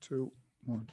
2, 1.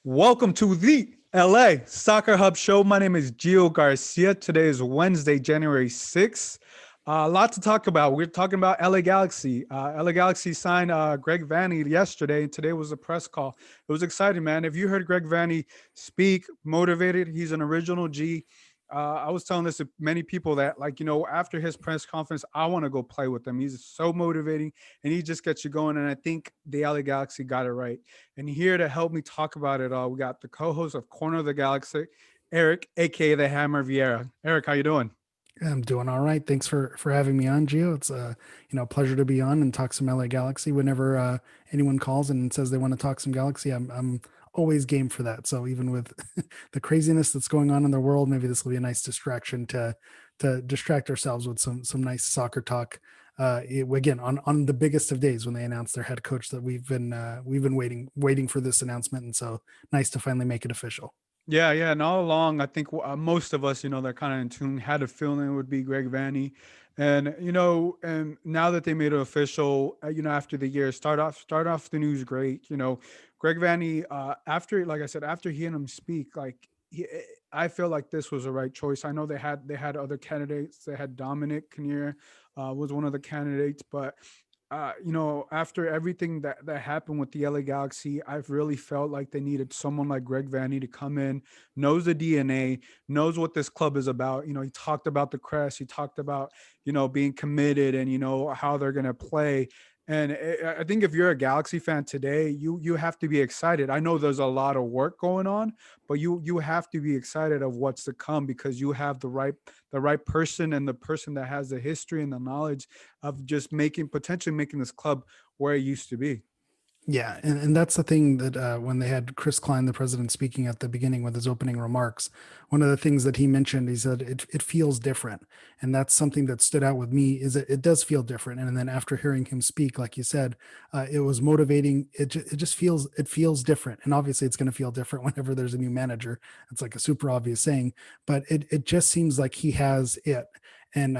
Welcome to the LA Soccer Hub Show. My name is Gio Garcia. Today is Wednesday, January 6th. A lot to talk about. We're talking about LA Galaxy. LA Galaxy signed Greg Vanney yesterday, and today was a press call. It was exciting, man. If you heard Greg Vanney speak, motivated, he's an original G. I was telling this to many people that, like, after his press conference, I want to go play with him. He's so motivating, and he just gets you going. And I think the LA Galaxy got it right. And here to help me talk about it all, we got the co-host of Corner of the Galaxy, Eric, aka the Hammer Vieira. Eric, how you doing? I'm doing all right. Thanks for having me on, Gio. It's a pleasure to be on and talk some LA Galaxy. Whenever anyone calls and says they want to talk some Galaxy, I'm always game for that. So even with the craziness that's going on in the world, maybe this will be a nice distraction to distract ourselves with some nice soccer talk. Again, on the biggest of days when they announced their head coach, that we've been waiting for this announcement, and so nice to finally make it official. Yeah. And all along, I think most of us, they're kind of in tune, had a feeling it would be Greg Vanney. And now that they made it official, after the year, start off the news great. Greg Vanney, like I said, after hearing him speak, I feel like this was the right choice. I know they had other candidates. They had Dominic Kinnear was one of the candidates, but after everything that happened with the LA Galaxy, I've really felt like they needed someone like Greg Vanney to come in, knows the DNA, knows what this club is about. He talked about the crest, he talked about, being committed and, how they're going to play. And I think if you're a Galaxy fan today, you have to be excited. I know there's a lot of work going on, but you have to be excited of what's to come because you have the right person and the person that has the history and the knowledge of just potentially making this club where it used to be. Yeah, and that's the thing that when they had Chris Klein, the president, speaking at the beginning with his opening remarks, one of the things that he mentioned, he said it feels different, and that's something that stood out with me is that it does feel different. And then after hearing him speak, like you said, it was motivating. It feels different, and obviously it's going to feel different whenever there's a new manager. It's like a super obvious saying, but it just seems like he has it. And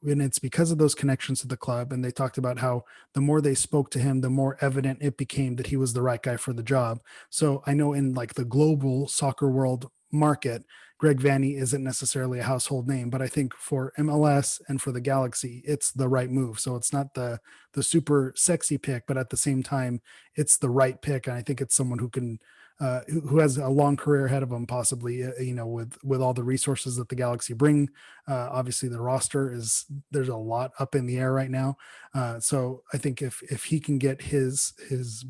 it's because of those connections to the club. And they talked about how the more they spoke to him, the more evident it became that he was the right guy for the job. So I know in like the global soccer world market, Greg Vanney isn't necessarily a household name, but I think for MLS and for the Galaxy, it's the right move. So it's not the super sexy pick, but at the same time, it's the right pick. And I think it's someone who can who has a long career ahead of him, possibly, with all the resources that the Galaxy bring. Obviously, the roster there's a lot up in the air right now. So I think if he can get his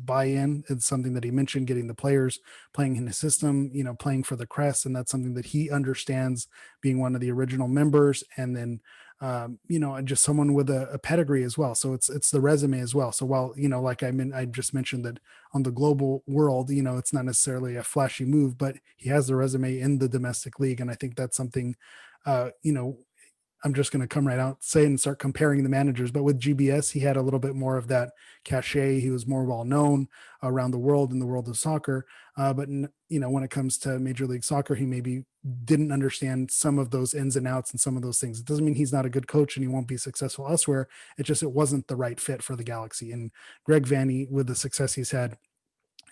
buy-in, it's something that he mentioned, getting the players playing in his system, playing for the crest, and that's something that he understands, being one of the original members, and then and just someone with a pedigree as well. So it's the resume as well. So while, like I just mentioned that on the global world, it's not necessarily a flashy move, but he has the resume in the domestic league. And I think that's something, uh, you know, I'm just going to come right out, say, and start comparing the managers. But with GBS, he had a little bit more of that cachet. He was more well known around the world in the world of soccer. But when it comes to Major League Soccer, he maybe didn't understand some of those ins and outs and some of those things. It doesn't mean he's not a good coach and he won't be successful elsewhere. It wasn't the right fit for the Galaxy. And Greg Vanney, with the success he's had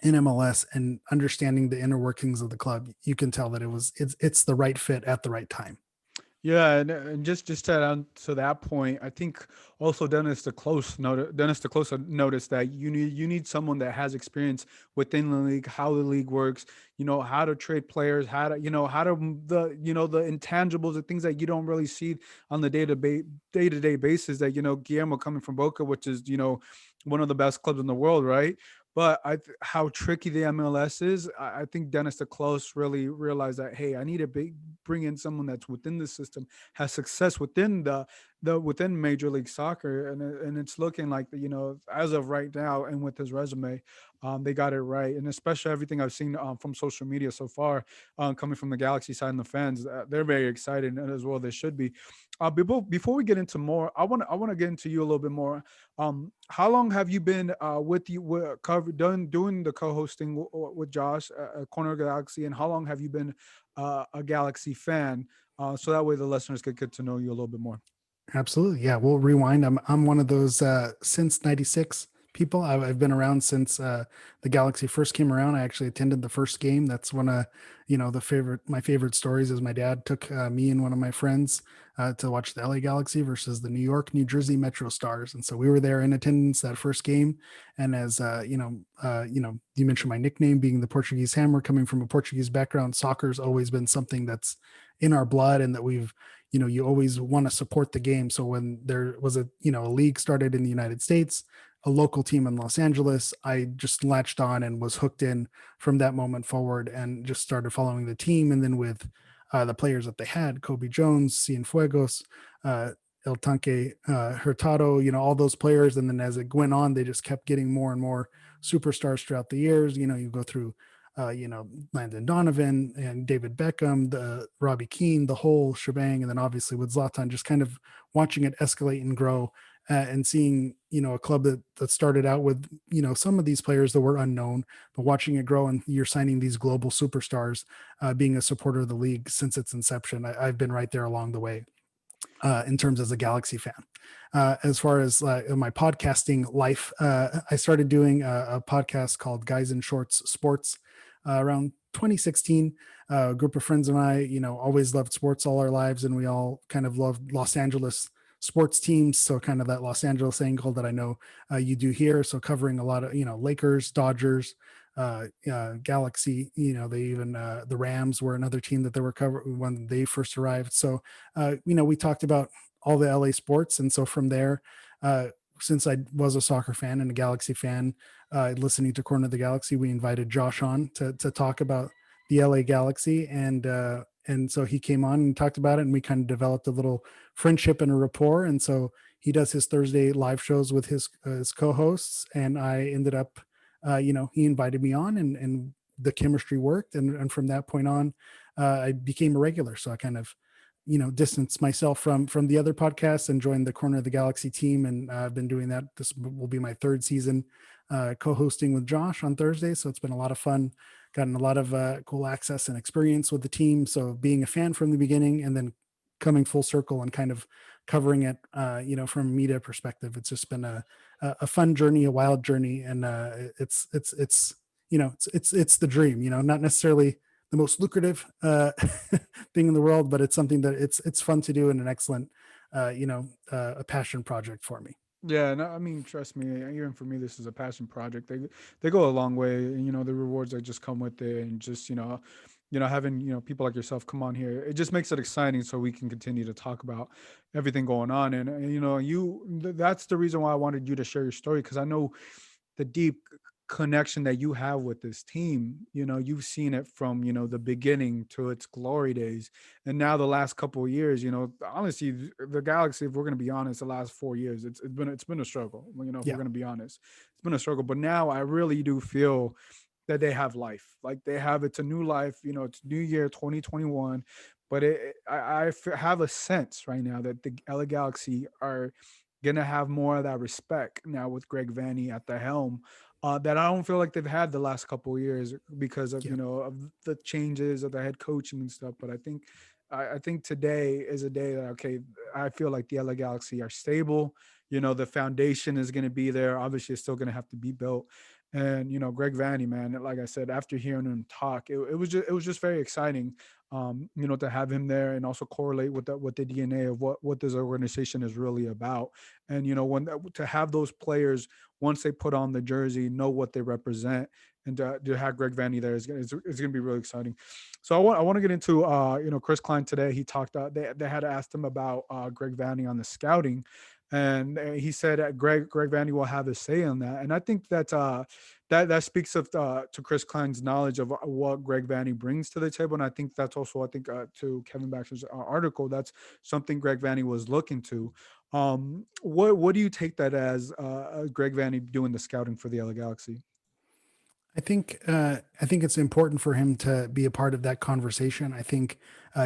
in MLS and understanding the inner workings of the club, you can tell that it's the right fit at the right time. Yeah, and just to add on to that point, I think also Dennis the close noticed that you need someone that has experience within the league, how the league works, how to trade players, the intangibles, the things that you don't really see on the day to day basis. That Guillermo coming from Boca, which is one of the best clubs in the world, right? But how tricky the MLS is, I think Dennis the Close really realized that, hey, I need to bring in someone that's within the system, has success within the within Major League Soccer, and it's looking like as of right now, and with his resume, they got it right, and especially everything I've seen from social media so far, coming from the Galaxy side and the fans, they're very excited, and as well they should be. Before we get into more, I want to get into you a little bit more. How long have you been doing the co-hosting with Josh at Corner Galaxy, and how long have you been a Galaxy fan? So that way the listeners could get to know you a little bit more. Absolutely. Yeah. We'll rewind. I'm one of those since 96. people. I've been around since the Galaxy first came around. I actually attended the first game. That's one of, my favorite stories is my dad took me and one of my friends to watch the LA Galaxy versus the New York, New Jersey Metro Stars. And so we were there in attendance that first game. And as you mentioned my nickname being the Portuguese Hammer, coming from a Portuguese background, soccer's always been something that's in our blood and that we've, you always want to support the game. So when there was a league started in the United States, a local team in Los Angeles, I just latched on and was hooked in from that moment forward and just started following the team. And then with the players that they had, Kobe Jones, Cienfuegos, El Tanque, Hurtado, all those players. And then as it went on, they just kept getting more and more superstars throughout the years. You go through Landon Donovan and David Beckham, the Robbie Keane, the whole shebang. And then obviously with Zlatan, just kind of watching it escalate and grow and seeing, a club that started out with, some of these players that were unknown, but watching it grow and you're signing these global superstars, being a supporter of the league since its inception. I've been right there along the way. In terms as a Galaxy fan. As far as my podcasting life, I started doing a podcast called Guys in Shorts Sports around 2016. A group of friends and I, always loved sports all our lives, and we all kind of loved Los Angeles sports teams. So kind of that Los Angeles angle that I know you do here. So covering a lot of, Lakers, Dodgers, Galaxy, they even the Rams were another team that they were covering when they first arrived. So we talked about all the LA sports, and so from there, since I was a soccer fan and a Galaxy fan, listening to Corner of the Galaxy, we invited Josh on to talk about the LA Galaxy, and so he came on and talked about it, and we kind of developed a little friendship and a rapport. And so he does his Thursday live shows with his co-hosts, and I ended up he invited me on, and the chemistry worked. And from that point on, I became a regular. So I kind of, distanced myself from the other podcasts and joined the Corner of the Galaxy team. And I've been doing that. This will be my third season, co-hosting with Josh on Thursday. So it's been a lot of fun, gotten a lot of cool access and experience with the team. So being a fan from the beginning and then coming full circle and kind of covering it, from a media perspective, it's just been a fun journey, a wild journey. And it's the dream, not necessarily the most lucrative thing in the world, but it's something that it's fun to do and an excellent, a passion project for me. Yeah, no, I mean, trust me, even for me, this is a passion project. They go a long way, and the rewards that just come with it, and just having people like yourself come on here, it just makes it exciting, so we can continue to talk about everything going on. And that's the reason why I wanted you to share your story, because I know the deep connection that you have with this team. You've seen it from the beginning to its glory days, and now the last couple of years. Honestly, the Galaxy, if we're going to be honest, the last 4 years, it's been a struggle. If we're Yeah. going to be honest, it's been a struggle. But now I really do feel that they have life. Like, it's a new life. It's new year 2021, but have a sense right now that the LA Galaxy are gonna have more of that respect now with Greg Vanney at the helm, that I don't feel like they've had the last couple of years, because of Yeah. of the changes of the head coaching and stuff. But I think today is a day that, okay, I feel like the LA Galaxy are stable. The foundation is going to be there. Obviously, it's still going to have to be built. And Greg Vanney, man, like I said, after hearing him talk, it was just very exciting, to have him there, and also correlate with the DNA of what this organization is really about. And when to have those players, once they put on the jersey, know what they represent, and to have Greg Vanney there is going to be really exciting. So I want to get into Chris Klein today. He talked, they had asked him about Greg Vanney on the scouting, and he said that Greg Vanney will have a say on that. And I think that speaks of to Chris Klein's knowledge of what Greg Vanney brings to the table. And I think that's also, to Kevin Baxter's article, that's something Greg Vanney was looking to. What do you take that as, Greg Vanney doing the scouting for the LA Galaxy? I think it's important for him to be a part of that conversation. I think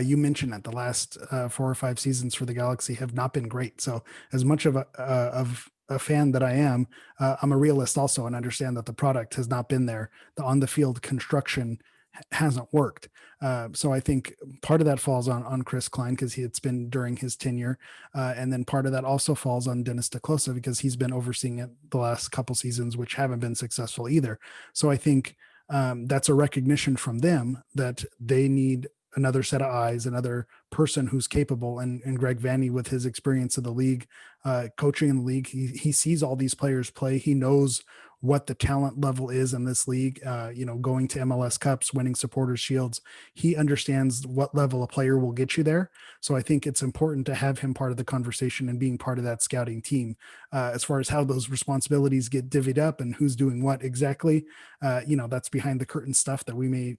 you mentioned that the last 4 or 5 seasons for the Galaxy have not been great. So as much of a fan that I am, I'm a realist also, and understand that the product has not been there. The on the field construction hasn't worked. So I think part of that falls on Chris Klein because it's been during his tenure, and then part of that also falls on Dennis DeClosa because he's been overseeing it the last couple seasons, which haven't been successful either. So I think that's a recognition from them that they need another set of eyes, another person who's capable. And Greg Vanney, with his experience of the league, coaching in the league, he sees all these players play. He knows what the talent level is in this league, going to MLS Cups, winning supporters shields. He understands what level a player will get you there. So I think it's important to have him part of the conversation and being part of that scouting team. As far as how those responsibilities get divvied up and who's doing what exactly, that's behind the curtain stuff that we may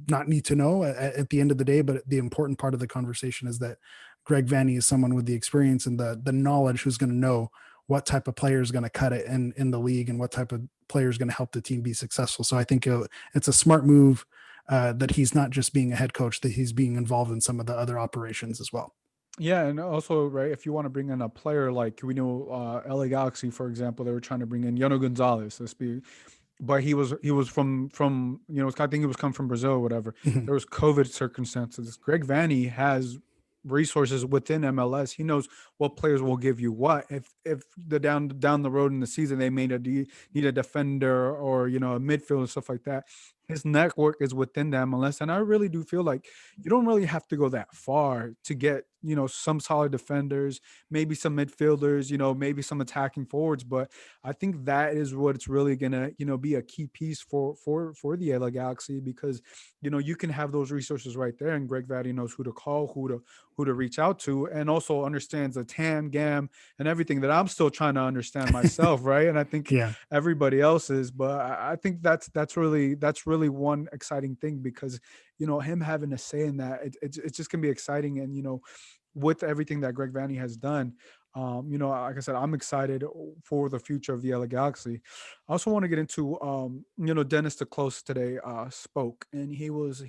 not need to know at the end of the day. But the important part of the conversation is that Greg Vanney is someone with the experience and the knowledge who's going to know what type of player is going to cut it in the league and what type of player is going to help the team be successful. So I think it's a smart move that he's not just being a head coach, that he's being involved in some of the other operations as well. Yeah, and also, right, if you want to bring in a player like we know LA Galaxy, for example, they were trying to bring in Yono Gonzalez. Let's be but he was from I think he was come from Brazil or whatever. Mhm. There was COVID circumstances. Greg Vanney has resources within MLS. He knows what players will give you what. If the down the road in the season they need a defender or a midfield and stuff like that. His network is within the MLS, and I really do feel like you don't really have to go that far to get some solid defenders, maybe some midfielders, maybe some attacking forwards. But I think that is what it's really gonna, be a key piece for the LA Galaxy because you can have those resources right there, and Greg Vanney knows who to call, who to reach out to, and also understands the TAM, GAM, and everything that I'm still trying to understand myself, right? And I think Yeah. everybody else is, but I think that's really one exciting thing because him having a say in that, it's just gonna be exciting, and with everything that Greg Vanney has done. Like I said, I'm excited for the future of the LA Galaxy. I also want to get into, Dennis DeClose today spoke, and he was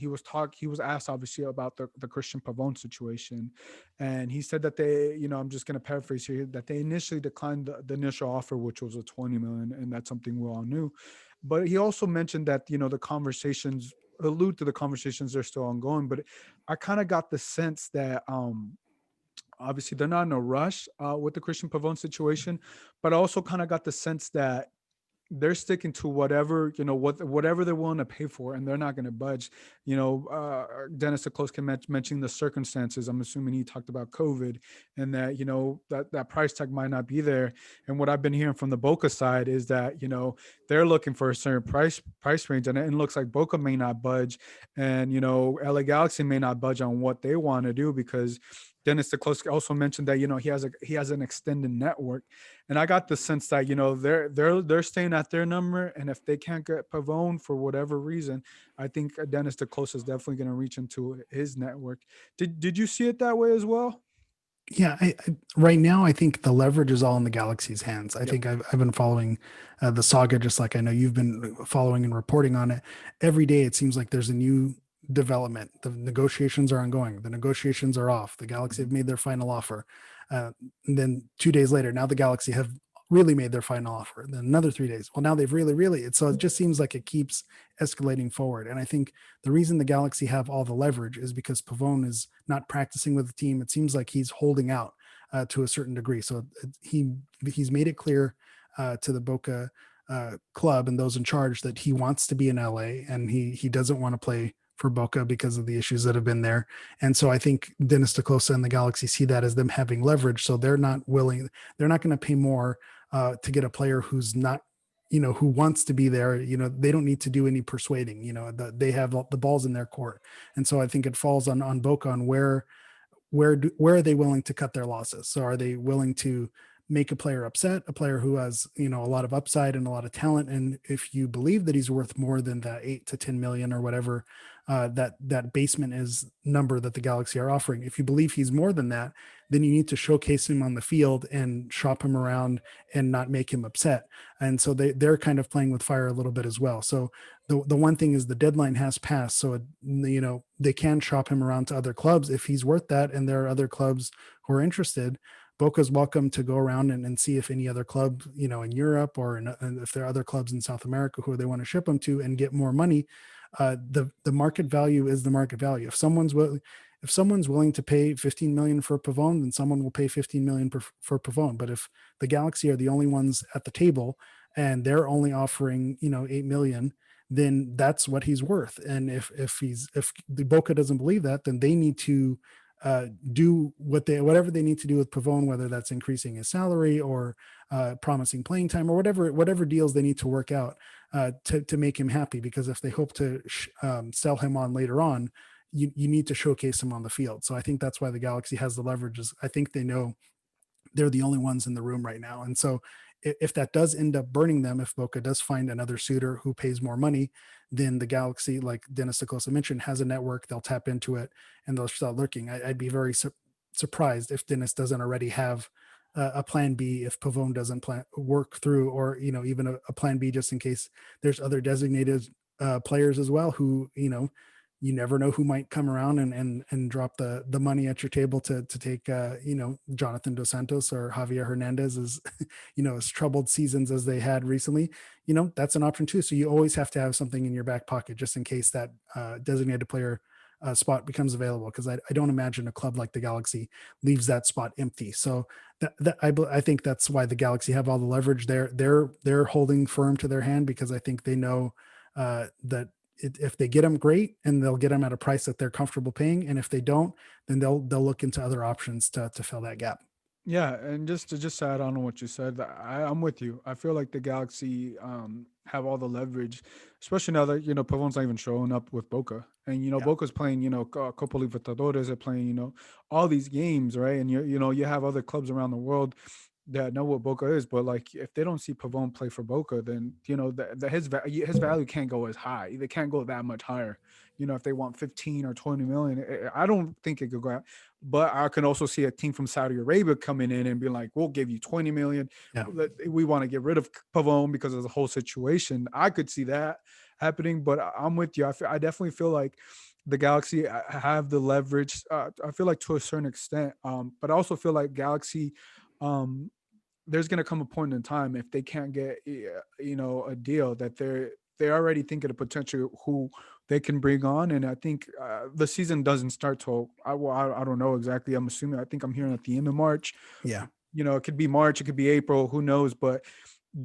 asked obviously about the Cristian Pavon situation, and he said that I'm just going to paraphrase here, that they initially declined the initial offer, which was a 20 million, and that's something we all knew. But he also mentioned that the conversations allude to the conversations are still ongoing, but I kind of got the sense that obviously they're not in a rush with the Christian Pavone situation, but I also kind of got the sense that they're sticking to whatever whatever they're willing to pay for, and they're not going to budge. Dennis DeClose can mention the circumstances. I'm assuming he talked about COVID, and that that price tag might not be there. And what I've been hearing from the Boca side is that they're looking for a certain price range, and it looks like Boca may not budge, and LA Galaxy may not budge on what they want to do because Dennis DeClose also mentioned that he has an extended network, and I got the sense that they're staying at their number, and if they can't get Pavone for whatever reason, I think Dennis DeClose is definitely going to reach into his network. Did you see it that way as well? Yeah, right now I think the leverage is all in the Galaxy's hands. I Yep. think I've been following the saga just like I know you've been following and reporting on it. Every day it seems like there's a new development. The negotiations are ongoing. The negotiations are off. The Galaxy Mhm. have made their final offer. And then 2 days later, now the Galaxy have really made their final offer. And then another 3 days. Well, now they've so it just seems like it keeps escalating forward. And I think the reason the Galaxy have all the leverage is because Pavone is not practicing with the team. It seems like he's holding out to a certain degree. So he's made it clear to the Boca club and those in charge that he wants to be in LA and he doesn't want to play for Boca because of the issues that have been there. And so I think Dennis DeClosa and the Galaxy see that as them having leverage. So they're not going to pay more to get a player who's not who wants to be there. They don't need to do any persuading. They have the balls in their court, and so I think it falls on Boca on where are they willing to cut their losses. So are they willing to make a player upset, a player who has a lot of upside and a lot of talent, and if you believe that he's worth more than that 8 to 10 million or whatever that basement is number that the Galaxy are offering, if you believe he's more than that, then you need to showcase him on the field and shop him around and not make him upset. And so they're kind of playing with fire a little bit as well. So the one thing is the deadline has passed, so they can shop him around to other clubs if he's worth that, and there are other clubs who are interested. Boca's welcome to go around and see if any other club, in Europe or if there are other clubs in South America who they want to ship them to and get more money. The market value is the market value. If someone's willing to pay 15 million for Pavone, then someone will pay 15 million for Pavone. But if the Galaxy are the only ones at the table and they're only offering 8 million, then that's what he's worth. And if the Boca doesn't believe that, then they need to do whatever they need to do with Pavone, whether that's increasing his salary or promising playing time or whatever deals they need to work out to make him happy. Because if they hope to sell him on later on, you need to showcase him on the field. So I think that's why the Galaxy has the leverage. Is I think they know they're the only ones in the room right now. And so if that does end up burning them, if Boca does find another suitor who pays more money, then the Galaxy, like Dennis Acosta mentioned, has a network. They'll tap into it and they'll start looking. I'd be very surprised if Dennis doesn't already have a plan B if Pavone doesn't work through, or even a plan B just in case there's other designated players as well who you never know who might come around and drop the money at your table to take Jonathan Dos Santos or Javier Hernandez as as troubled seasons as they had recently. That's an option too. So you always have to have something in your back pocket just in case that designated player spot becomes available, because I don't imagine a club like the Galaxy leaves that spot empty. So I think that's why the Galaxy have all the leverage. They're holding firm to their hand because I think they know that if they get them, great, and they'll get them at a price that they're comfortable paying. And if they don't, then they'll look into other options to fill that gap. Yeah, and just to add on what you said, I'm with you. I feel like the Galaxy have all the leverage, especially now that Pavon's not even showing up with Boca, and Yeah. Boca's playing Copa Libertadores, they're playing all these games, right? And you have other clubs around the world that know what Boca is, but like if they don't see Pavon play for Boca, then his value can't go as high. They can't go that much higher. If they want 15 or 20 million, I don't think it could go out. But I can also see a team from Saudi Arabia coming in and be like, "We'll give you 20 million. Yeah. We want to get rid of Pavon because of the whole situation." I could see that happening, but I'm with you. I definitely feel like the Galaxy have the leverage. I feel like to a certain extent, but I also feel like Galaxy. There's going to come a point in time if they can't get a deal that they're already thinking of potentially who they can bring on. And I think the season doesn't start till I don't know exactly. I'm assuming, I think I'm hearing at the end of March. Yeah. It could be March, it could be April, who knows? But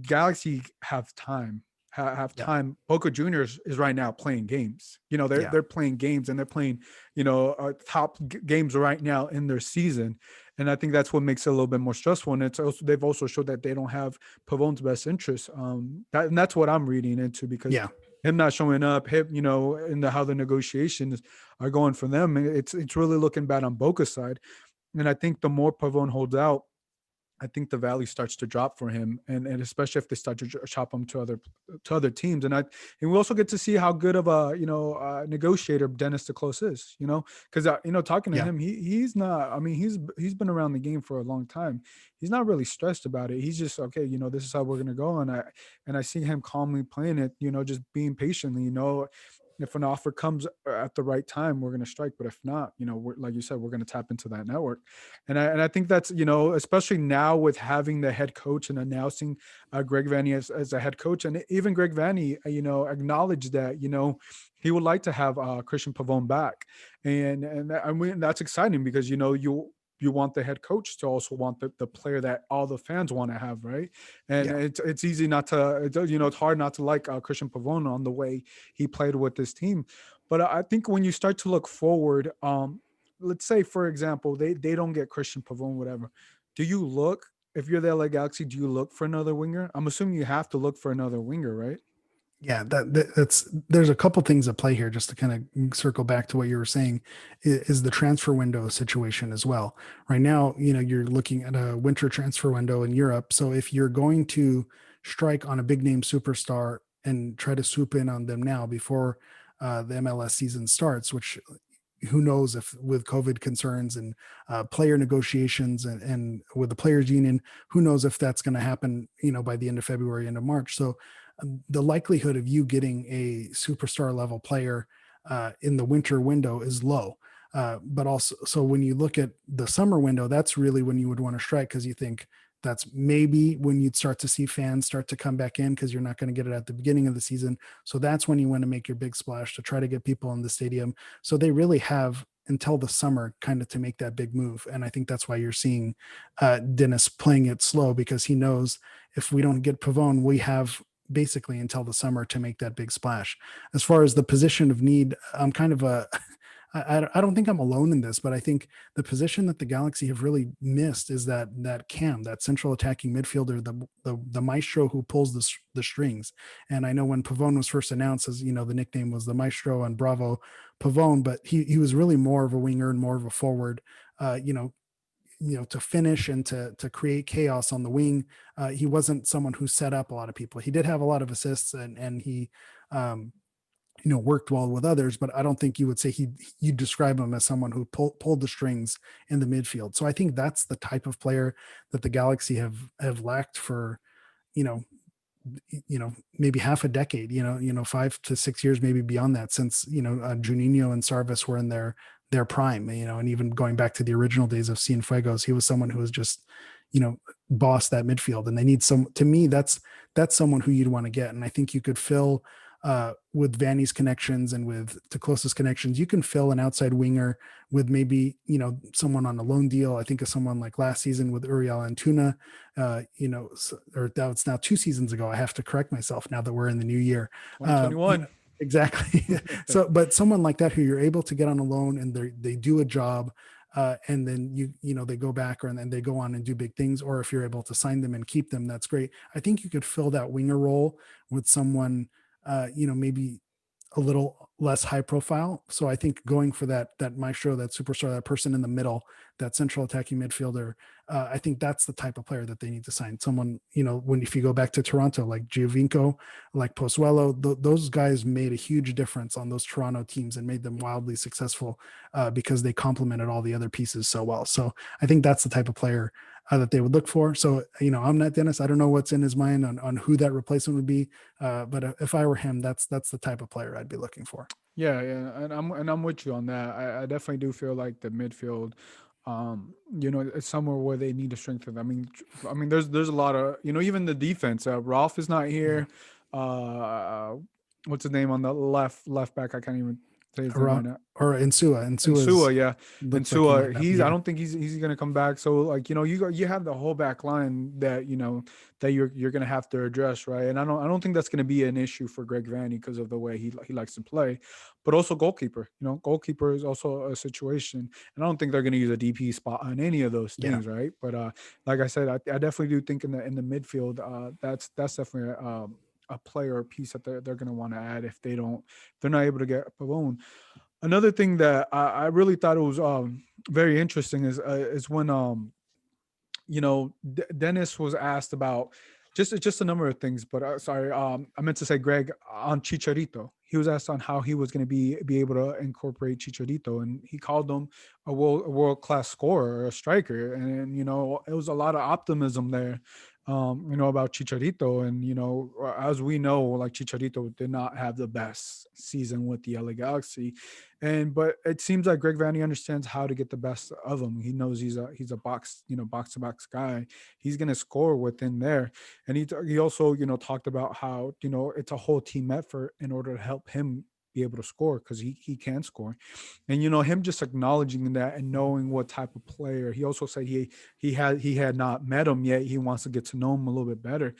Galaxy have time. Have Yeah. time. Boca Juniors is right now playing games. They're Yeah. they're playing games and they're playing top games right now in their season, and I think that's what makes it a little bit more stressful. And they've also showed that they don't have Pavon's best interest. And that's what I'm reading into, because Yeah. him not showing up, him in how the negotiations are going for them, it's really looking bad on Boca's side. And I think the more Pavon holds out, I think the value starts to drop for him, and especially if they start to chop him to other teams. And we also get to see how good of a negotiator Dennis DeClose is. Because talking to Yeah. him, he's not. I mean, he's been around the game for a long time. He's not really stressed about it. He's just okay. This is how we're gonna go, and I see him calmly playing it. Just being patiently. If an offer comes at the right time, we're going to strike. But if not, like you said, we're going to tap into that network. And I think that's, especially now with having the head coach and announcing Greg Vanney as a head coach. And even Greg Vanney, acknowledged that, he would like to have Cristian Pavon back. And I mean, that's exciting because, you want the head coach to also want the player that all the fans want to have, right? And Yeah. it's easy not to, it's hard not to like Cristian Pavon on the way he played with this team. But I think when you start to look forward, let's say, for example, they don't get Cristian Pavon, whatever. Do you look, if you're the LA Galaxy, do you look for another winger? I'm assuming you have to look for another winger, right? Yeah, that's there's a couple things at play here just to kind of circle back to what you were saying is the transfer window situation as well. Right now, you're looking at a winter transfer window in Europe. So if you're going to strike on a big name superstar and try to swoop in on them now before the MLS season starts, which who knows if with COVID concerns and player negotiations and with the players union, who knows if that's going to happen, by the end of February, end of March. So the likelihood of you getting a superstar level player in the winter window is low. But also, so when you look at the summer window, that's really when you would want to strike because you think That's maybe when you'd start to see fans start to come back in, because you're not going to get it at the beginning of the season. So that's when you want to make your big splash to try to get people in the stadium. So they really have until the summer kind of to make that big move. And I think that's why you're seeing Dennis playing it slow, because he knows if we don't get Pavone, we have basically until the summer to make that big splash. As far as the position of need, I'm kind of a I don't think I'm alone in this, but I think the position that the Galaxy have really missed is that cam, that central attacking midfielder, the maestro who pulls the strings. And I know when Pavone was first announced, as you know, the nickname was the Maestro and Bravo Pavone, but he was really more of a winger and more of a forward. To finish and to create chaos on the wing. He wasn't someone who set up a lot of people. He did have a lot of assists, and he um, worked well with others, but I don't think you would say you describe him as someone who pulled the strings in the midfield. So I think that's the type of player that the Galaxy have lacked for, you know, maybe half a decade, 5 to 6 years, maybe beyond that, since, Juninho and Sarvis were in their prime, and even going back to the original days of Cienfuegos, he was someone who was just, boss that midfield. And they need to me, that's someone who you'd want to get. And I think you could fill with Vanney's connections and with the closest connections, you can fill an outside winger with maybe, someone on a loan deal. I think of someone like last season with Uriel Antuna, or that was now 2 seasons ago. I have to correct myself now that we're in the new year. 2021. Exactly. So, but someone like that who you're able to get on a loan and they do a job, and then they go back and then they go on and do big things. Or if you're able to sign them and keep them, that's great. I think you could fill that winger role with someone, maybe a little less high profile. So I think going for that maestro, that superstar, that person in the middle, that central attacking midfielder, I think that's the type of player that they need to sign. Someone, if you go back to Toronto, like Giovinco, like Pozuelo, those guys made a huge difference on those Toronto teams and made them wildly successful because they complemented all the other pieces so well. So I think that's the type of player that they would look for. So, I'm not Dennis. I don't know what's in his mind on who that replacement would be. But if I were him, that's the type of player I'd be looking for. Yeah, and I'm with you on that. I definitely do feel like the midfield, it's somewhere where they need to strengthen. I mean, there's a lot of, even the defense. Rolf is not Yeah. here. What's his name on the left back? I can't even say his name right Around now. or Insua. And Insua's Sua, yeah, and looks like he Sua, might not be I here. don't think he's gonna come back. So like you have the whole back line that that you're gonna have to address, right? And I don't think that's gonna be an issue for Greg Vanney because of the way he likes to play, but also goalkeeper. Goalkeeper is also a situation, and I don't think they're gonna use a DP spot on any of those Yeah. things, right? But like I said, I definitely do think in the midfield, that's definitely a player or piece that they're gonna want to add if they're not able to get Pavone. Another thing that I really thought it was very interesting is when Dennis was asked about just a number of things, but sorry, I meant to say Greg on Chicharito. He was asked on how he was going to be able to incorporate Chicharito, and he called him a world class scorer, or a striker, and it was a lot of optimism there. About Chicharito, and as we know, like Chicharito did not have the best season with the LA Galaxy, but it seems like Greg Vanney understands how to get the best of him. He knows he's a box to box guy. He's gonna score within there, and he also talked about how it's a whole team effort in order to help him be able to score, because he can score, and him just acknowledging that and knowing what type of player. He also said he had not met him yet. He wants to get to know him a little bit better.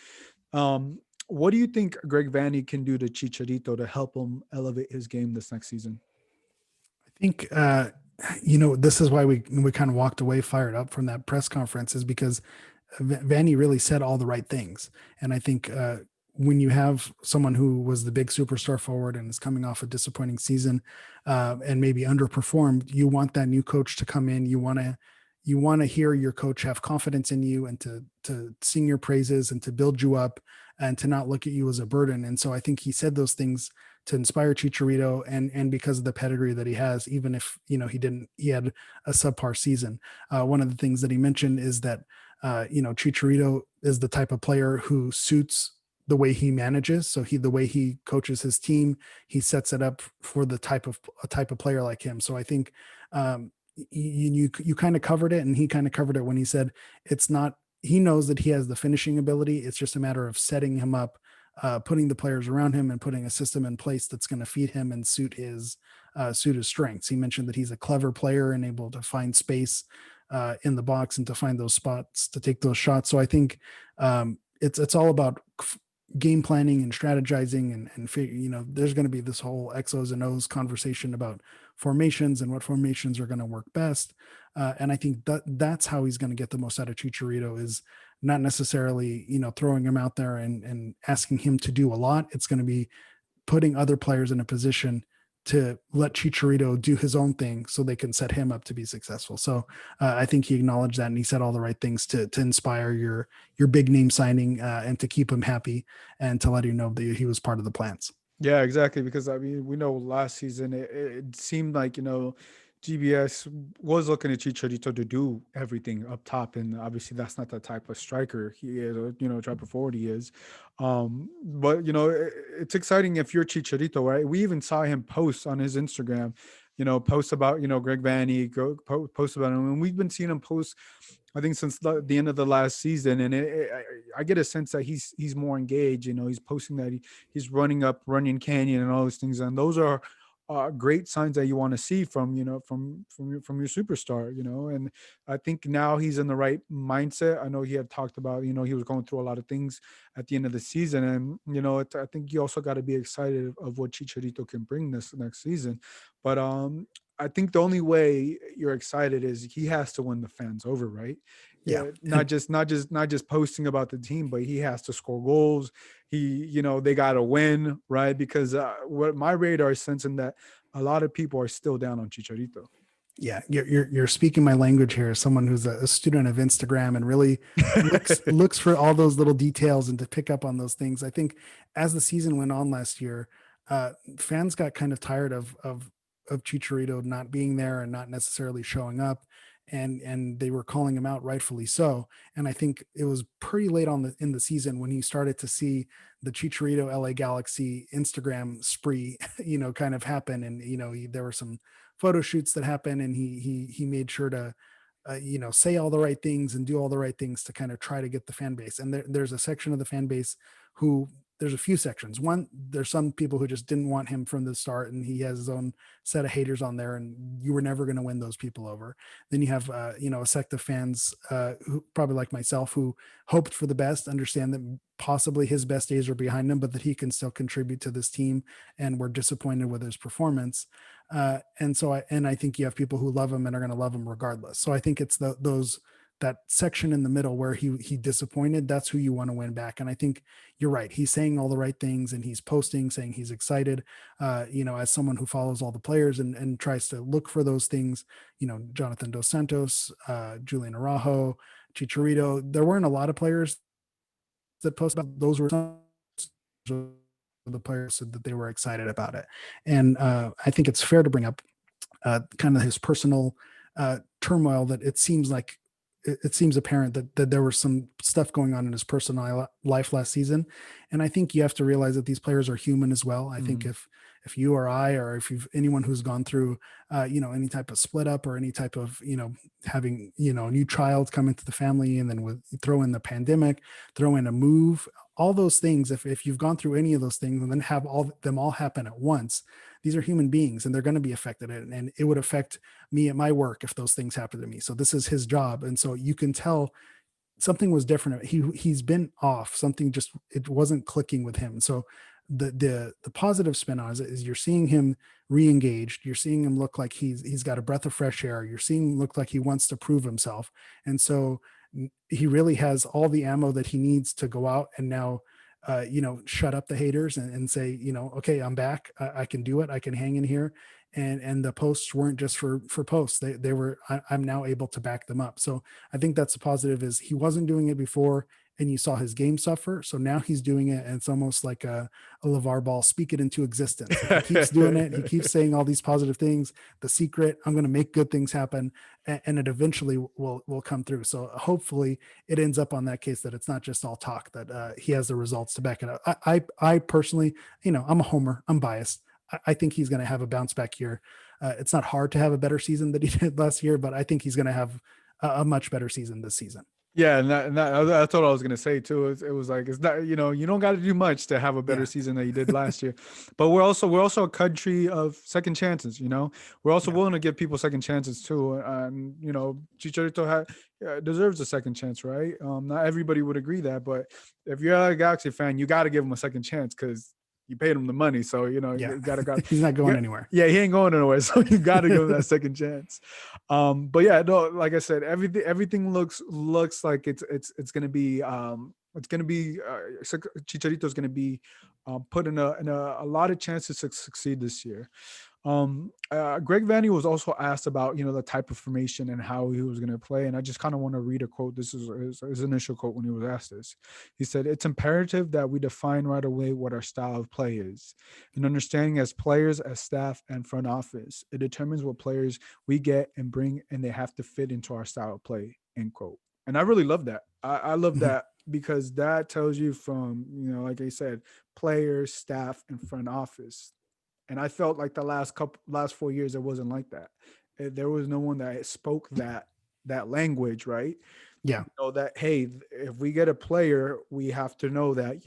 What do you think Greg Vanney can do to Chicharito to help him elevate his game this next season? I think this is why we kind of walked away fired up from that press conference, is because Vanny really said all the right things. And I think when you have someone who was the big superstar forward and is coming off a disappointing season and maybe underperformed, you want that new coach to come in. You want to hear your coach have confidence in you and to sing your praises and to build you up and to not look at you as a burden. And so I think he said those things to inspire Chicharito, and because of the pedigree that he has, even if he had a subpar season. One of the things that he mentioned is that Chicharito is the type of player who suits the way he manages. So the way he coaches his team, he sets it up for the type of player like him. So I think you kind of covered it, and he kind of covered it when he said it's not he knows that he has the finishing ability. It's just a matter of setting him up, putting the players around him, and putting a system in place that's going to feed him and suit his strengths. He mentioned that he's a clever player and able to find space in the box and to find those spots to take those shots. So I think it's all about game planning and strategizing and there's going to be this whole X's and O's conversation about formations and what formations are going to work best. And I think that's how he's going to get the most out of Chicharito, is not necessarily, throwing him out there and asking him to do a lot. It's going to be putting other players in a position to let Chicharito do his own thing so they can set him up to be successful. So I think he acknowledged that, and he said all the right things to inspire your big name signing and to keep him happy and to let you know that he was part of the plans. Yeah, exactly. Because I mean, we know last season it seemed like, GBS was looking at Chicharito to do everything up top, and obviously that's not the type of striker he is, or type of forward he is. But it's exciting if you're Chicharito, right? We even saw him post on his Instagram, post about Greg Vanney, post about him, and we've been seeing him post, I think, since the end of the last season, and I get a sense that he's more engaged. He's posting that he's running up Runyon Canyon and all those things, and those are great signs that you want to see from from your superstar. And I think now he's in the right mindset. I know he had talked about he was going through a lot of things at the end of the season, and I think you also got to be excited of what Chicharito can bring this next season. But I think the only way you're excited is he has to win the fans over, right? Yeah. Yeah, not just posting about the team, but he has to score goals. They got to win, right? Because what my radar is sensing that a lot of people are still down on Chicharito. Yeah, you're speaking my language here as someone who's a student of Instagram and really looks for all those little details and to pick up on those things. I think as the season went on last year, fans got kind of tired of Chicharito not being there and not necessarily showing up, and they were calling him out, rightfully so. And I think it was pretty late in the season when he started to see the Chicharito LA Galaxy Instagram spree, kind of happen, and there were some photo shoots that happened, and he made sure to say all the right things and do all the right things to kind of try to get the fan base. And there's a section of the fan base who, there's a few sections. One, there's some people who just didn't want him from the start, and he has his own set of haters on there, and you were never going to win those people over. Then you have a sect of fans who probably like myself, who hoped for the best, understand that possibly his best days are behind him, but that he can still contribute to this team, and were disappointed with his performance. I think you have people who love him and are going to love him regardless. So I think it's that section in the middle where he disappointed. That's who you want to win back. And I think you're right. He's saying all the right things, and he's posting saying he's excited. As someone who follows all the players and tries to look for those things, Jonathan Dos Santos, Julian Araujo, Chicharito. There weren't a lot of players that posted about those. Were some of the players said that they were excited about it. And I think it's fair to bring up kind of his personal turmoil, that it seems apparent that there was some stuff going on in his personal life last season. And I think you have to realize that these players are human as well. I think if you or I, or if you've anyone who's gone through, any type of split up, or any type of, having, a new child come into the family, and then throw in the pandemic, throw in a move, all those things. If you've gone through any of those things and then have them all happen at once, these are human beings, and they're going to be affected. And it would affect me at my work if those things happen to me. So this is his job. And so you can tell something was different. He's been off. Something just, it wasn't clicking with him. So the positive spin on it is you're seeing him re-engaged. You're seeing him look like he's got a breath of fresh air. You're seeing him look like he wants to prove himself. And so he really has all the ammo that he needs to go out and now, shut up the haters and say, okay, I'm back. I can do it. I can hang in here. And the posts weren't just for posts. They were, I'm now able to back them up. So I think that's the positive, is he wasn't doing it before, and you saw his game suffer. So now he's doing it, and it's almost like a LeVar Ball, speak it into existence. He keeps doing it. He keeps saying all these positive things. The secret, I'm going to make good things happen, and it eventually will come through. So hopefully it ends up on that case, that it's not just all talk, that he has the results to back it up. I personally, I'm a homer. I'm biased. I think he's going to have a bounce back year. It's not hard to have a better season than he did last year, but I think he's going to have a much better season this season. Yeah, and that's what I was gonna say too. It was like it's not, you don't got to do much to have a better Yeah. season than you did last year, but we're also a country of second chances. We're also Yeah. willing to give people second chances too, and Chicharito deserves a second chance, right? Not everybody would agree that, but if you're a Galaxy fan, you got to give him a second chance because you paid him the money, so Yeah. you got He's not you going got. anywhere. Yeah, he ain't going anywhere, so you got to give him that second chance. But yeah, no, like I said, everything looks like it's gonna be Chicharito's gonna be put in a lot of chances to succeed this year. Greg Vanney was also asked about the type of formation and how he was going to play, and I just kind of want to read a quote. This is his initial quote when he was asked this. He said, "It's imperative that we define right away what our style of play is, and understanding as players, as staff, and front office. It determines what players we get and bring, and they have to fit into our style of play." End quote. And I really love that. I love Mhm. that because that tells you from like I said, players, staff, and front office. And I felt like the last 4 years, it wasn't like that. There was no one that spoke that language, right? Yeah. That, hey, if we get a player, we have to know that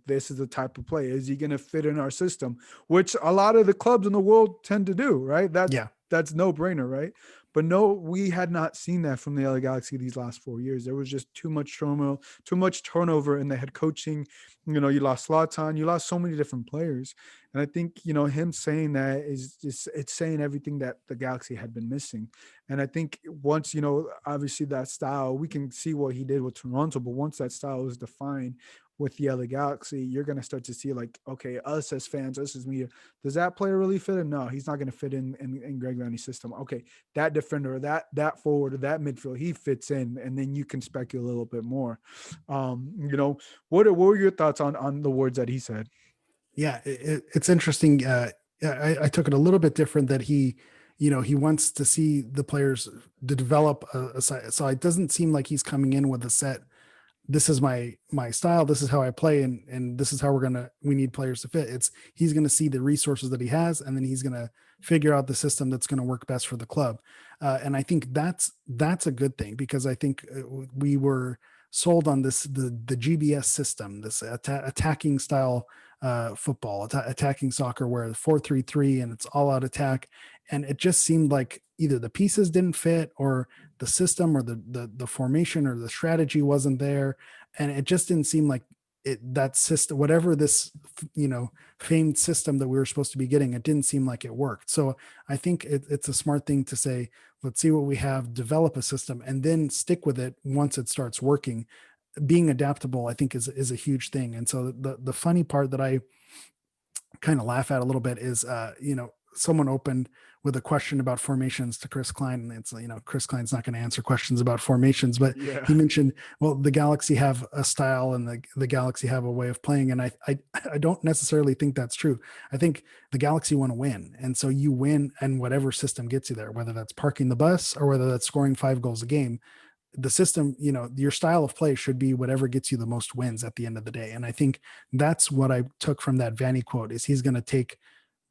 this is the type of player. Is he going to fit in our system? Which a lot of the clubs in the world tend to do, right? That's Yeah. that's no brainer, right? But no, we had not seen that from the LA Galaxy these last 4 years. There was just too much turmoil, too much turnover in the head coaching. You lost Zlatan, you lost so many different players. And I think, him saying that is just, it's saying everything that the Galaxy had been missing. And I think once, obviously that style, we can see what he did with Toronto, but once that style is defined with the LA Galaxy, you're going to start to see like, okay, us as fans, us as media, does that player really fit in? No, he's not going to fit in Greg Vanney's system. Okay, that defender, that forward, or that midfield, he fits in, and then you can speculate a little bit more. What were your thoughts on the words that he said? Yeah, it's interesting. I took it a little bit different that he wants to see the players to develop a side. So it doesn't seem like he's coming in with a set. This is my style. This is how I play, and this is how we need players to fit. He's gonna see the resources that he has, and then he's gonna figure out the system that's going to work best for the club. And I think that's a good thing because I think we were sold on the GBS system, this attacking style football, attacking soccer, where 4-3-3 and it's all out attack, and it just seemed like either the pieces didn't fit or the system or the formation or the strategy wasn't there, and it just didn't seem like that system, whatever this famed system that we were supposed to be getting, it didn't seem like it worked. So I think it's a smart thing to say, let's see what we have, develop a system, and then stick with it once it starts working. Being adaptable, I think, is a huge thing. And so the funny part that I kind of laugh at a little bit is someone opened with a question about formations to Chris Klein, and it's Chris Klein's not going to answer questions about formations, but Yeah. he mentioned, well, the Galaxy have a style and the Galaxy have a way of playing, and I don't necessarily think that's true. I think the Galaxy want to win, and so you win, and whatever system gets you there, whether that's parking the bus or whether that's scoring 5 goals a game, the system, your style of play should be whatever gets you the most wins at the end of the day. And I think that's what I took from that Vanney quote is he's going to take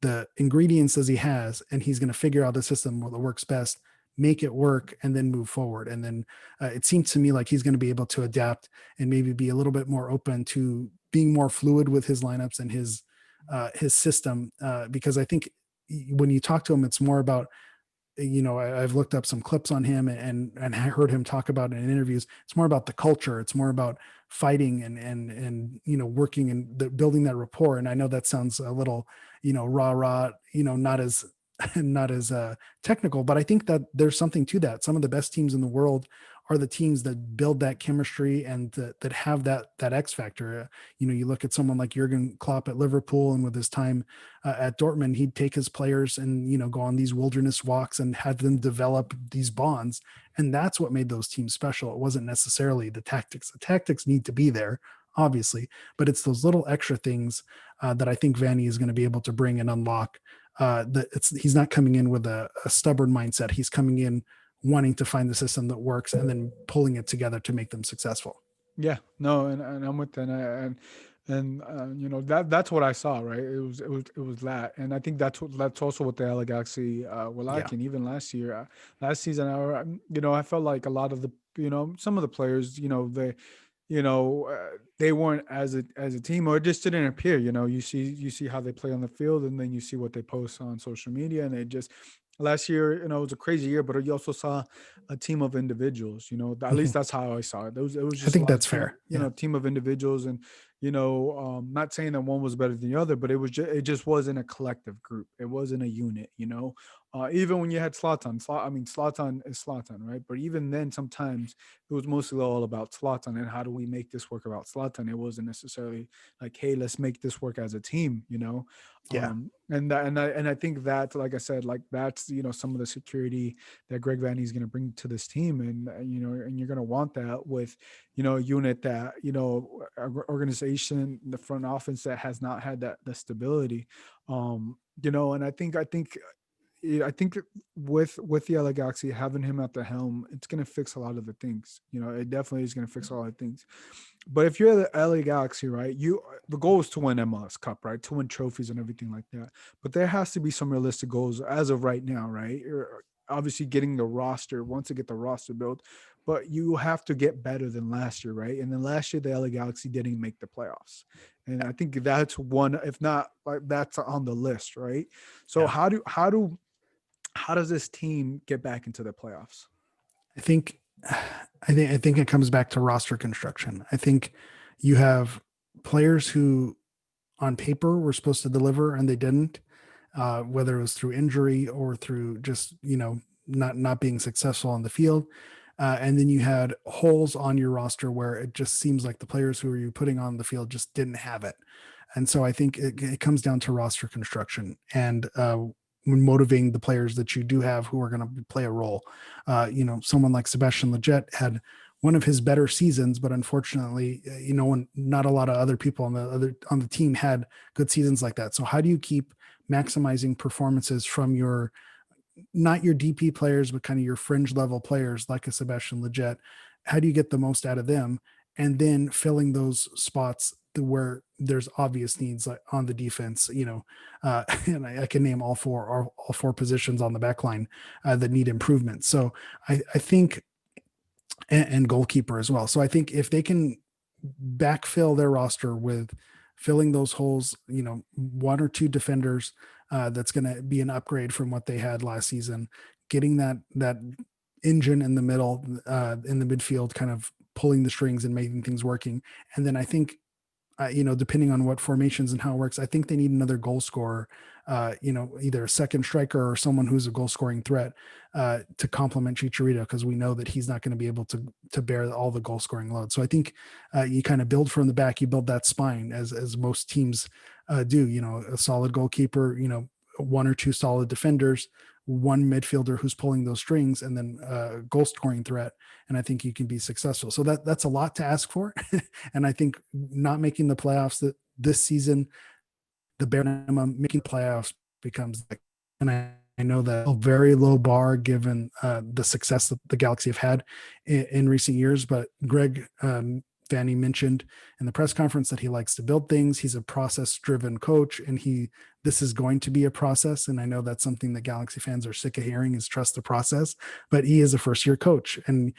the ingredients as he has, and he's going to figure out the system that works best, make it work, and then move forward. And then it seems to me like he's going to be able to adapt and maybe be a little bit more open to being more fluid with his lineups and his system. Because I think when you talk to him, it's more about, I've looked up some clips on him and heard him talk about it in interviews. It's more about the culture. It's more about fighting and working and building that rapport. And I know that sounds a little rah rah, not as not as technical, but I think that there's something to that. Some of the best teams in the world are the teams that build that chemistry and that have that X factor. You look at someone like Jurgen Klopp at Liverpool, and with his time at Dortmund, he'd take his players and go on these wilderness walks and have them develop these bonds, and that's what made those teams special. It wasn't necessarily the tactics. The tactics need to be there, obviously, but it's those little extra things that I think Vanney is going to be able to bring and unlock. He's not coming in with a stubborn mindset. He's coming in wanting to find the system that works and then pulling it together to make them successful. Yeah, no, and I'm with that, and that's what I saw, right? It was that, and I think that's also what the LA Galaxy were Yeah. lacking. Even last year, last season, I felt like a lot of the some of the players, they weren't as a team, or it just didn't appear. You see how they play on the field, and then you see what they post on social media, and they just last year, it was a crazy year, but you also saw a team of individuals. At least Mhm. that's how I saw it. It was I just a think lot of that's fair. Yeah. team of individuals, and not saying that one was better than the other, but it just wasn't a collective group. It wasn't a unit. Even when you had I mean, Zlatan is Zlatan, right? But even then, sometimes it was mostly all about Zlatan and how do we make this work about Zlatan. It wasn't necessarily like, hey, let's make this work as a team. Yeah. And I think that, like I said, like that's some of the security that Greg Vanney is going to bring to this team, and you're going to want that with a unit that organization, the front office that has not had that the stability. And I think with the LA Galaxy having him at the helm, it's going to fix a lot of the things. It definitely is going to fix a lot of things. But if you're the LA Galaxy, right, the goal is to win MLS Cup, right, to win trophies and everything like that. But there has to be some realistic goals as of right now, right? You're obviously getting the roster, once you get the roster built, but you have to get better than last year, right? And then last year the LA Galaxy didn't make the playoffs, and I think that's one, if not like that's on the list, right? So Yeah. how does this team get back into the playoffs? I think I think it comes back to roster construction. I think you have players who on paper were supposed to deliver and they didn't, whether it was through injury or through just not being successful on the field. And then you had holes on your roster where it just seems like the players who you putting on the field just didn't have it. And so I think it comes down to roster construction and when motivating the players that you do have who are going to play a role. Someone like Sebastian Lletget had one of his better seasons, but unfortunately, when not a lot of other people on the team had good seasons like that. So how do you keep maximizing performances from your not your DP players, but kind of your fringe level players like a Sebastian Lletget? How do you get the most out of them? And then filling those spots where there's obvious needs like on the defense, and I can name all four positions on the back line that need improvement. So I think, and goalkeeper as well. So I think if they can backfill their roster with filling those holes, one or two defenders, that's going to be an upgrade from what they had last season, getting that engine in the middle, in the midfield, kind of pulling the strings and making things working. And then I think, depending on what formations and how it works, I think they need another goal scorer, either a second striker or someone who's a goal scoring threat, to complement Chicharito, because we know that he's not going to be able to bear all the goal scoring load. So I think you kind of build from the back, you build that spine as most teams do, a solid goalkeeper, one or two solid defenders, one midfielder who's pulling those strings, and then a goal scoring threat. And I think you can be successful. So that's a lot to ask for. And I think not making the playoffs this season, the bare minimum, making playoffs becomes like, and I know that a very low bar given the success that the Galaxy have had in recent years. But Greg Vanney mentioned in the press conference that he likes to build things. He's a process-driven coach, and this is going to be a process. And I know that's something that Galaxy fans are sick of hearing, is trust the process. But he is a first-year coach, and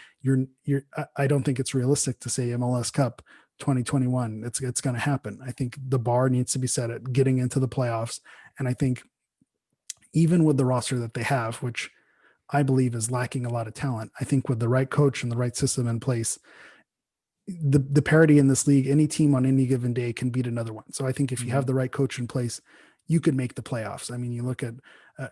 I don't think it's realistic to say MLS Cup 2021 it's going to happen. I think the bar needs to be set at getting into the playoffs, and I think even with the roster that they have, which I believe is lacking a lot of talent, I think with the right coach and the right system in place, the parity in this league, any team on any given day can beat another one. So I think if you have the right coach in place, you could make the playoffs. I mean, you look at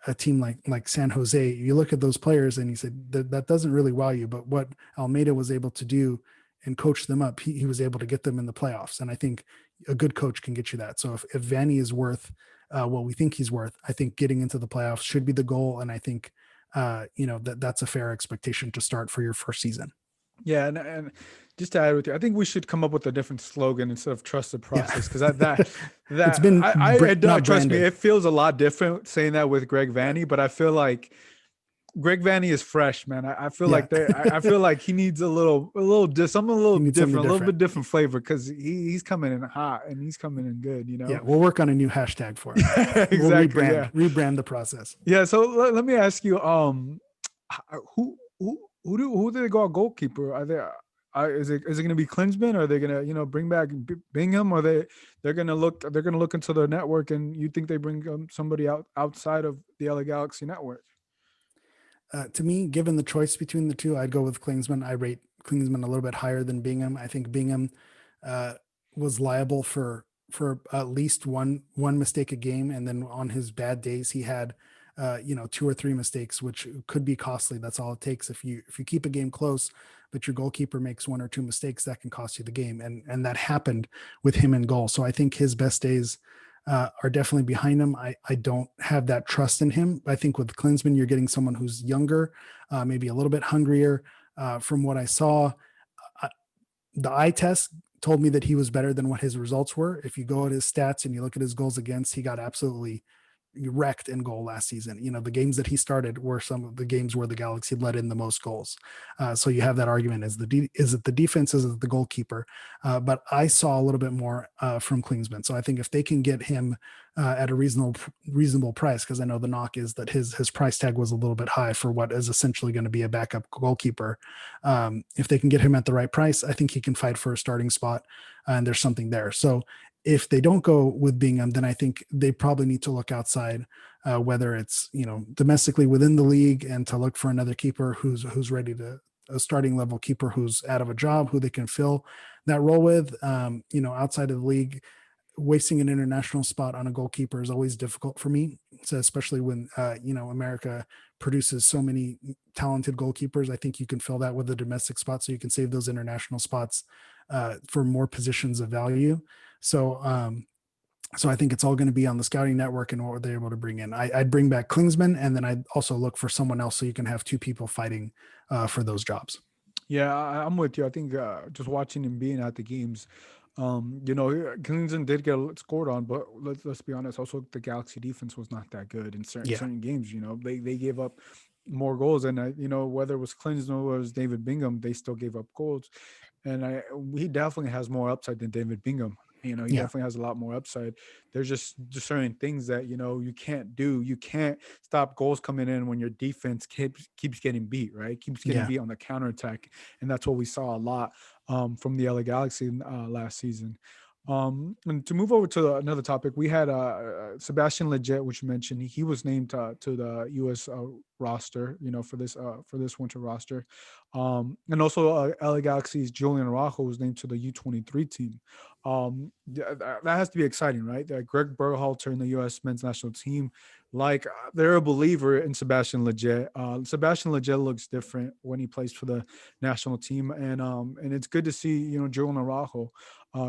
a team like San Jose, you look at those players and you said that doesn't really wow you, but what Almeida was able to do and coach them up, he was able to get them in the playoffs. And I think a good coach can get you that. So if Vanney is worth what we think he's worth, I think getting into the playoffs should be the goal. And I think, that's a fair expectation to start for your first season. Yeah, and just to add with you, I think we should come up with a different slogan instead of "trust the Yeah. process," because that It's been not trust me, branded. it feels a lot different saying that with Greg Vanney, but I feel like Greg Vanney is fresh, man. I feel Yeah. like I feel like he needs something a little He needs something different, a little bit different. different flavor, because he's coming in hot and he's coming in good, Yeah, we'll work on a new hashtag for it. We'll Exactly. Yeah. rebrand the process. Yeah. So let me ask you, who Who do they go at goalkeeper? Are they? Is it going to be Klinsman? Or are they going to bring back Bingham? Or they're going to look into their network, and you think they bring somebody outside of the LA Galaxy network? To me, given the choice between the two, I'd go with Klinsman. I rate Klinsman a little bit higher than Bingham. I think Bingham uh, was liable for at least one mistake a game, and then on his bad days, he had two or three mistakes, which could be costly. That's all it takes. If you keep a game close, but your goalkeeper makes one or two mistakes, that can cost you the game, and that happened with him in goal. So I think his best days are definitely behind him. I don't have that trust in him. I think with Klinsman, you're getting someone who's younger, maybe a little bit hungrier. From what I saw, uh, the eye test told me that he was better than what his results were. If you go at his stats and you look at his goals against, he got absolutely wrecked in goal last season. The games that he started were some of the games where the Galaxy let in the most goals. So you have that argument: is it the defense, is it the goalkeeper? But I saw a little bit more from Klinsman. So I think if they can get him at a reasonable price, because I know the knock is that his price tag was a little bit high for what is essentially going to be a backup goalkeeper. If they can get him at the right price, I think he can fight for a starting spot, and there's something there. So if they don't go with Bingham, then I think they probably need to look outside, whether it's domestically within the league, and to look for another keeper who's ready to a starting level keeper who's out of a job, who they can fill that role with. Outside of the league, wasting an international spot on a goalkeeper is always difficult for me. So especially when America produces so many talented goalkeepers, I think you can fill that with a domestic spot, so you can save those international spots for more positions of value. So so I think it's all going to be on the scouting network and what they're able to bring in. I'd bring back Klinsman, and then I'd also look for someone else, so you can have two people fighting for those jobs. Yeah, I'm with you. I think just watching him being at the games, Clemson did get scored on, but let's be honest. Also, the Galaxy defense was not that good in certain Yeah, certain games. They gave up more goals, and whether it was Clemson or it was David Bingham, they still gave up goals. And he definitely has more upside than David Bingham. He yeah, definitely has a lot more upside. There's just certain things that you can't do. You can't stop goals coming in when your defense keeps getting beat, right? Keeps getting yeah. beat on the counterattack, and that's what we saw a lot from the LA Galaxy last season. And to move over to another topic, we had Sebastian Leggett, which you mentioned. He was named to the U.S. Roster, for this winter roster, and also LA Galaxy's Julian Araujo was named to the U23 team. That has to be exciting, right? Greg Berhalter in the U.S. men's national team, they're a believer in Sebastian Leggett. Sebastian Leggett looks different when he plays for the national team, and it's good to see Julian Araujo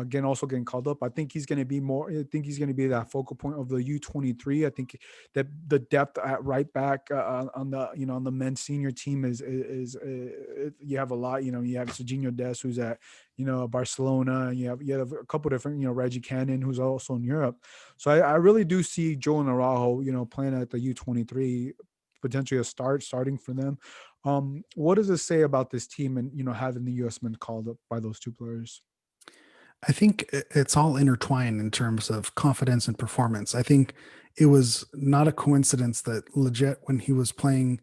getting called up. I think he's going to be more. I think he's going to be that focal point of the U23. I think that the depth at right back on the on the men's senior team is you have a lot. You have Serginho Des, who's at Barcelona, and you have a couple different Reggie Cannon, who's also in Europe. So I really do see Joel Araujo playing at the U23, potentially starting for them. What does it say about this team and having the US men called up by those two players? I think it's all intertwined in terms of confidence and performance. I think it was not a coincidence that Leggett, when he was playing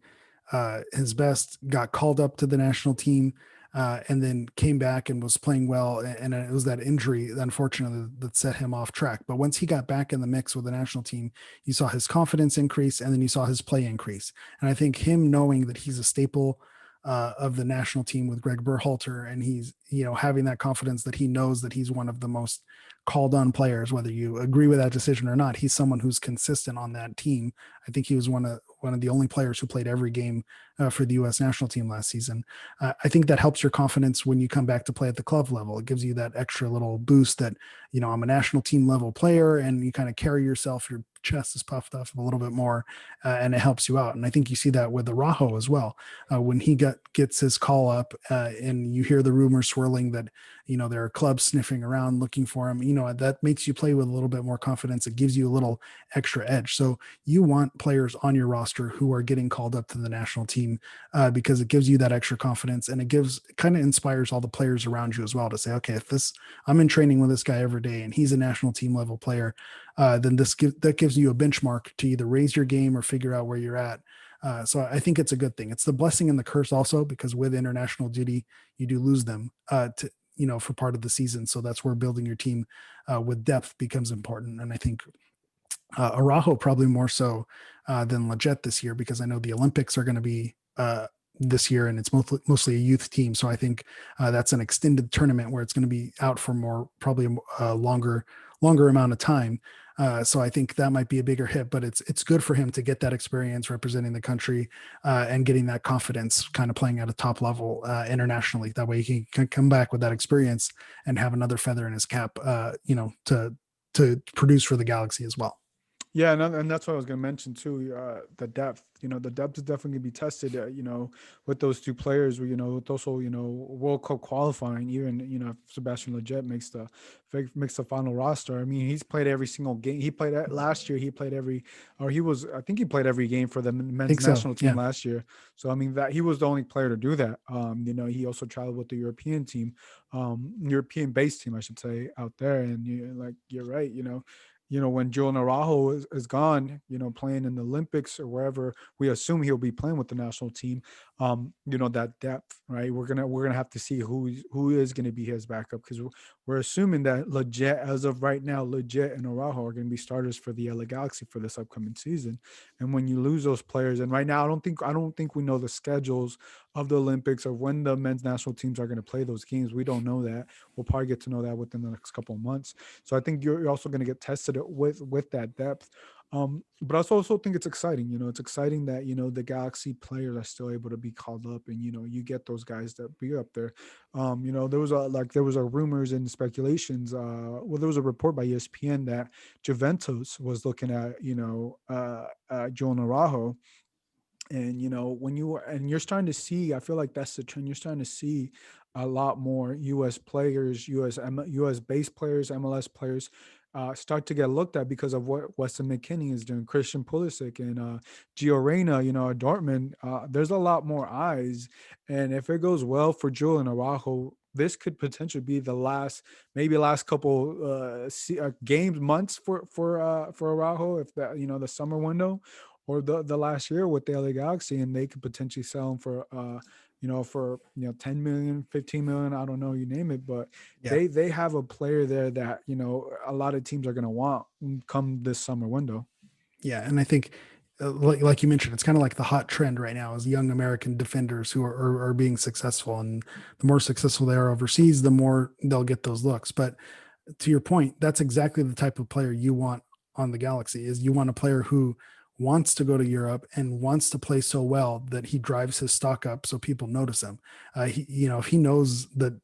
his best, got called up to the national team, and then came back and was playing well. And it was that injury, unfortunately, that set him off track. But once he got back in the mix with the national team, you saw his confidence increase, and then you saw his play increase. And I think him knowing that he's a staple of the national team with Greg Berhalter, and he's having that confidence that he knows that he's one of the most called on players, whether you agree with that decision or not. He's someone who's consistent on that team. I think he was one of the only players who played every game for the U.S. national team last season. I think that helps your confidence when you come back to play at the club level. It gives you that extra little boost that I'm a national team level player, and you kind of carry yourself. Your chest is puffed up a little bit more, and it helps you out. And I think you see that with the Rajo as well. When he gets his call up, and you hear the rumors swirling that there are clubs sniffing around looking for him, that makes you play with a little bit more confidence. It gives you a little extra edge. So you want players on your roster who are getting called up to the national team, because it gives you that extra confidence, and it kind of inspires all the players around you as well to say, okay, if I'm in training with this guy every day and he's a national team level player, then that gives you a benchmark to either raise your game or figure out where you're at. So I think it's a good thing. It's the blessing and the curse also, because with international duty, you do lose them to, for part of the season. So that's where building your team with depth becomes important. And I think Araujo probably more so than Leggett this year, because I know the Olympics are going to be this year, and it's mostly a youth team. So I think that's an extended tournament where it's going to be out for more, probably a longer amount of time. So I think that might be a bigger hit, but it's good for him to get that experience representing the country and getting that confidence, kind of playing at a top level internationally. That way he can come back with that experience and have another feather in his cap, to produce for the Galaxy as well. Yeah, and that's what I was going to mention too. The depth, the depth is definitely going to be tested. With those two players, with also World Cup qualifying. Even if Sebastian Lletget makes the final roster. I mean, he's played every single game. He played last year. He played I think he played every game for the I men's think so. national team Yeah. last year. So I mean that he was the only player to do that. He also traveled with the European team, European based team, I should say, out there. And you're right. When Joe Narajo is gone, playing in the Olympics or wherever we assume he'll be playing with the national team, that depth, right? We're gonna have to see who is gonna be his backup, because we're assuming that Legit, as of right now, Legit and Araujo are gonna be starters for the LA Galaxy for this upcoming season. And when you lose those players, and right now I don't think we know the schedules of the Olympics or when the men's national teams are gonna play those games. We don't know that. We'll probably get to know that within the next couple of months. So I think you're also going to get tested with that depth. But I also think it's exciting. It's exciting that the Galaxy players are still able to be called up, and you get those guys that be up there. There was a rumors and speculations. Well, there was a report by ESPN that Juventus was looking at Joe Narajo. And you're starting to see, I feel like that's the trend. You're starting to see a lot more U.S. players, U.S. based players, MLS players start to get looked at because of what Weston McKennie is doing. Christian Pulisic and Gio Reyna, at Dortmund. There's a lot more eyes, and if it goes well for Julian Araujo, this could potentially be maybe last couple games, months for Araujo, if that the summer window, or the last year with the LA Galaxy, and they could potentially sell him for 10 million, 15 million, I don't know, you name it. But Yeah. they have a player there that a lot of teams are going to want come this summer window. Yeah, and I think, like you mentioned, it's kind of like the hot trend right now is young American defenders who are being successful, and the more successful they are overseas, the more they'll get those looks. But to your point, that's exactly the type of player you want on the Galaxy. Is you want a player who wants to go to Europe and wants to play so well that he drives his stock up so people notice him. If he knows that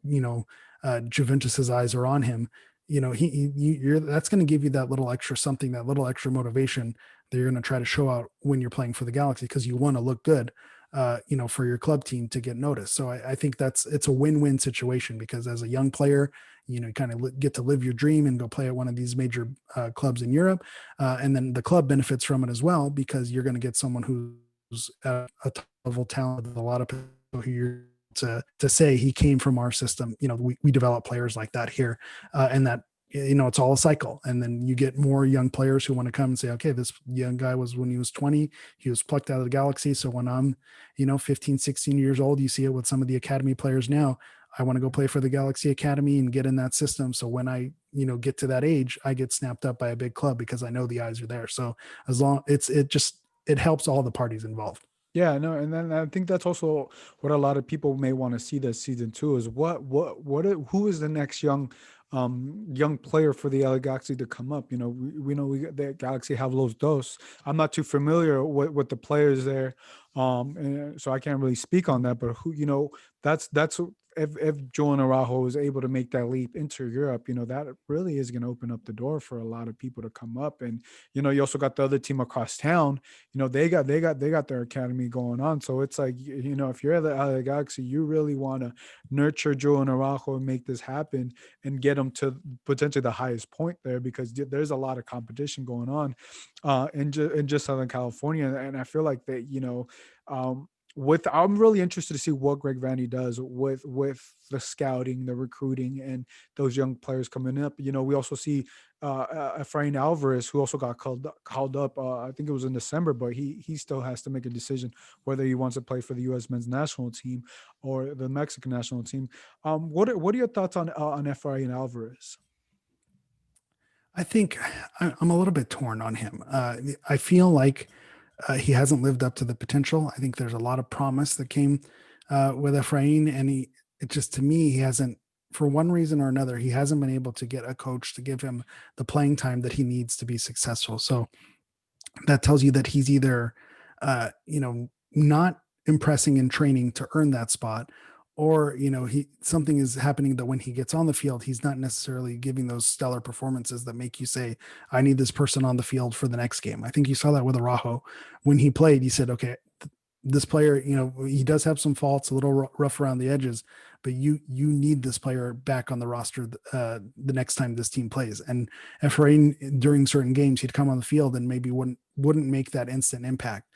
Juventus's eyes are on him, that's going to give you that little extra something, that little extra motivation that you're going to try to show out when you're playing for the Galaxy, because you want to look good, for your club team to get noticed. So I think it's a win-win situation, because as a young player, you kind of get to live your dream and go play at one of these major clubs in Europe. And then the club benefits from it as well, because you're going to get someone who's at a top level talent with a lot of people who you're to say he came from our system. We develop players like that here, and that it's all a cycle. And then you get more young players who want to come and say, okay, this young guy was, when he was 20, he was plucked out of the Galaxy. So when I'm 15, 16 years old, you see it with some of the academy players now. I want to go play for the Galaxy Academy and get in that system. So when I get to that age, I get snapped up by a big club because I know the eyes are there. So as long it helps all the parties involved. Yeah, no, and then I think that's also what a lot of people may want to see this season too, is who is the next young player for the LA Galaxy to come up. We know the Galaxy have Los Dos. I'm not too familiar with the players there, and so I can't really speak on that. But that's if Joan Araujo is able to make that leap into Europe, that really is going to open up the door for a lot of people to come up. And you also got the other team across town. They got their academy going on. So it's like, if you're at the LA Galaxy, you really want to nurture Joe and Araujo and make this happen and get them to potentially the highest point there, because there's a lot of competition going on in just Southern California. And I feel like that, with I'm really interested to see what Greg Vanney does with the scouting, the recruiting, and those young players coming up. We also see Efrain Alvarez, who also got called up. I think it was in December, but he still has to make a decision whether he wants to play for the U.S. men's national team or the Mexican national team. What are your thoughts on Efrain Alvarez? I think I'm a little bit torn on him. I feel like he hasn't lived up to the potential. I think there's a lot of promise that came with Efrain, and it just to me he hasn't, for one reason or another, he hasn't been able to get a coach to give him the playing time that he needs to be successful. So that tells you that he's either, not impressing in training to earn that spot, or he something is happening that when he gets on the field, he's not necessarily giving those stellar performances that make you say, I need this person on the field for the next game. I think you saw that with Araujo when he played. You said, okay, this player, he does have some faults, a little rough around the edges, but you need this player back on the roster the next time this team plays. And Efrain, during certain games, he'd come on the field and maybe wouldn't make that instant impact.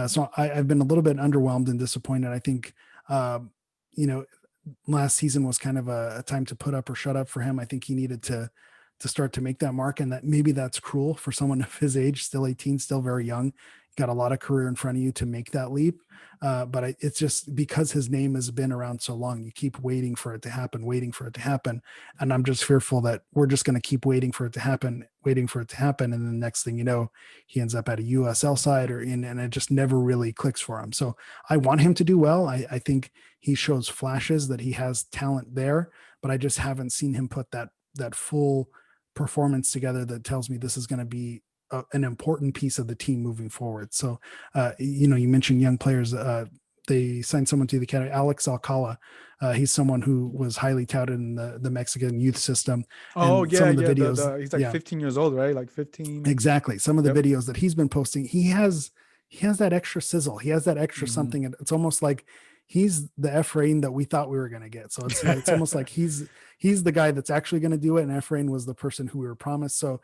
So I've been a little bit underwhelmed and disappointed. I think, you know, last season was kind of a time to put up or shut up for him. I think he needed to start to make that mark, and that maybe that's cruel for someone of his age, still 18, still very young. Got a lot of career in front of you to make that leap. But it's just because his name has been around so long, you keep waiting for it to happen, waiting for it to happen. And I'm just fearful that we're just going to keep waiting for it to happen, waiting for it to happen. And then the next thing you know, he ends up at a USL side and it just never really clicks for him. So I want him to do well. I think he shows flashes that he has talent there, but I just haven't seen him put that full performance together that tells me this is going to be an important piece of the team moving forward. So, you mentioned young players. They signed someone to the academy, Alex Alcala. He's someone who was highly touted in the Mexican youth system, Oh and some yeah, of the yeah. videos. He's like Yeah, 15 years old, right? Like 15. exactly. Some of the Yep. videos that he's been posting, he has that extra sizzle. He has that extra Hmm. something. And it's almost like he's the Efrain that we thought we were going to get. So it's almost like he's the guy that's actually going to do it. And Efrain was the person who we were promised. So,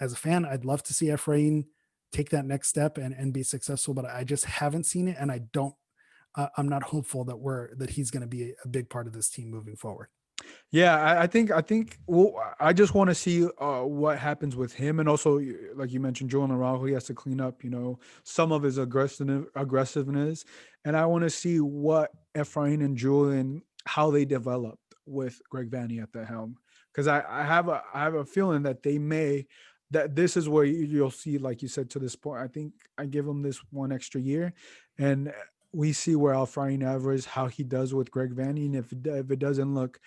as a fan, I'd love to see Efrain take that next step and be successful, but I just haven't seen it. And I'm not hopeful that he's going to be a big part of this team moving forward. Yeah, I think. Well, I just want to see what happens with him, and also, like you mentioned, Joel Araujo, he has to clean up, some of his aggressiveness, and I want to see what Efrain and Julian how they developed with Greg Vanney at the helm, because I have a feeling that that this is where you'll see, like you said, to this point. I think I give him this one extra year, and we see where Efrain Alvarez how he does with Greg Vanney, and if it doesn't look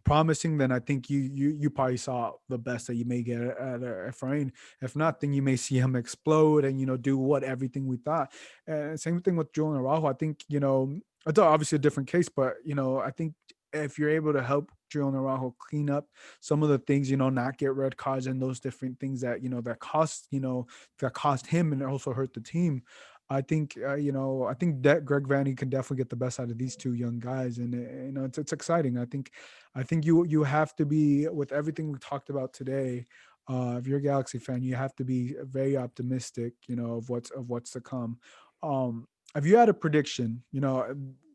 promising, then I think you probably saw the best that you may get at Efrain. If not, then you may see him explode and do what everything we thought. And same thing with Julian Araujo. I think it's obviously a different case, but I think if you're able to help Julian Araujo clean up some of the things, not get red cards and those different things that that cost him and also hurt the team. I think that Greg Vanney can definitely get the best out of these two young guys, and it's exciting. I think you have to be with everything we talked about today. If you're a Galaxy fan, you have to be very optimistic, of what's to come. If you had a prediction,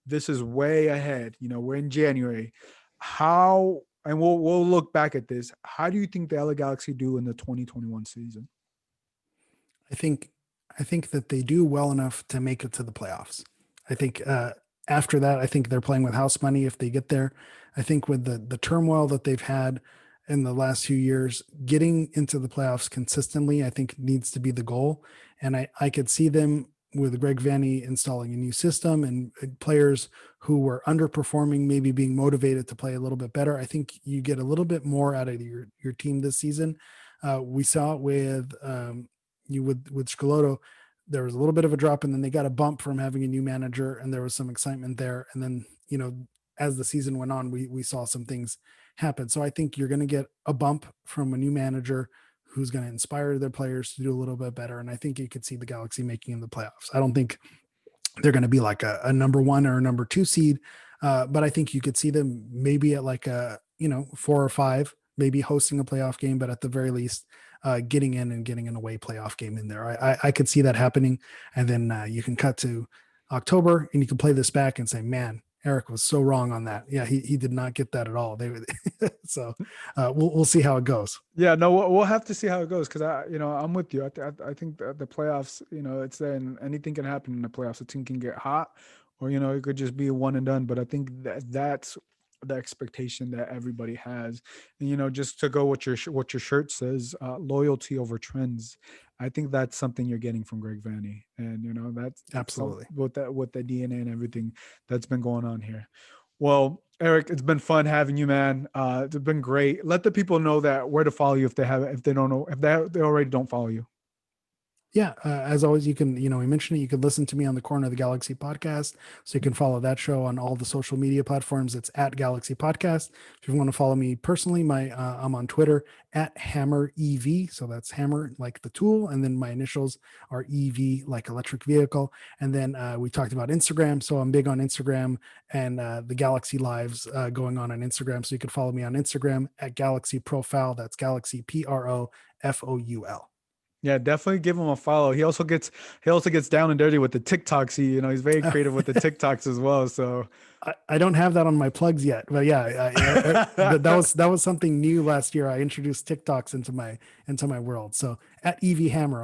this is way ahead. We're in January. How and we'll look back at this. How do you think the LA Galaxy do in the 2021 season? I think I think that they do well enough to make it to the playoffs. I think after that, I think they're playing with house money if they get there. I think with the turmoil that they've had in the last few years, getting into the playoffs consistently, I think needs to be the goal. And I could see them with Greg Vanney installing a new system and players who were underperforming, maybe being motivated to play a little bit better. I think you get a little bit more out of your team this season. We saw it with with Scalotto. There was a little bit of a drop, and then they got a bump from having a new manager, and there was some excitement there. And then as the season went on, we saw some things happen. So I think you're going to get a bump from a new manager who's going to inspire their players to do a little bit better. And I think you could see the Galaxy making in the playoffs. I don't think they're going to be like a number one or a number two seed, but I think you could see them maybe at like a 4 or 5, maybe hosting a playoff game, but at the very least, getting in and getting an away playoff game in there. I could see that happening, and then you can cut to October, and you can play this back and say, man, Eric was so wrong on that. Yeah, he did not get that at all. So we'll see how it goes. Yeah, no, we'll have to see how it goes because I'm with you. I think that the playoffs, it's there and anything can happen in the playoffs. A team can get hot, or it could just be a one and done. But I think that's the expectation that everybody has, and just to go what your shirt says, loyalty over trends. I think that's something you're getting from Greg Vanney, and that's Absolutely. with the DNA and everything that's been going on here. Well, Eric, it's been fun having you, man. It's been great. Let the people know that where to follow you if they don't know, if they already don't follow you. Yeah, as always, you can, we mentioned it. You could listen to me on the Corner of the Galaxy podcast. So you can follow that show on all the social media platforms. It's at Galaxy Podcast. If you want to follow me personally, I'm on Twitter at Hammer EV. So that's Hammer like the tool, and then my initials are EV like electric vehicle. And then we talked about Instagram. So I'm big on Instagram and the Galaxy Lives going on Instagram. So you can follow me on Instagram at Galaxy Profile. That's Galaxy PROFOUL. Yeah, definitely give him a follow. He also gets down and dirty with the TikToks. He's very creative with the TikToks as well. So I don't have that on my plugs yet, but yeah, that was something new last year. I introduced TikToks into my world. So at EV Hammer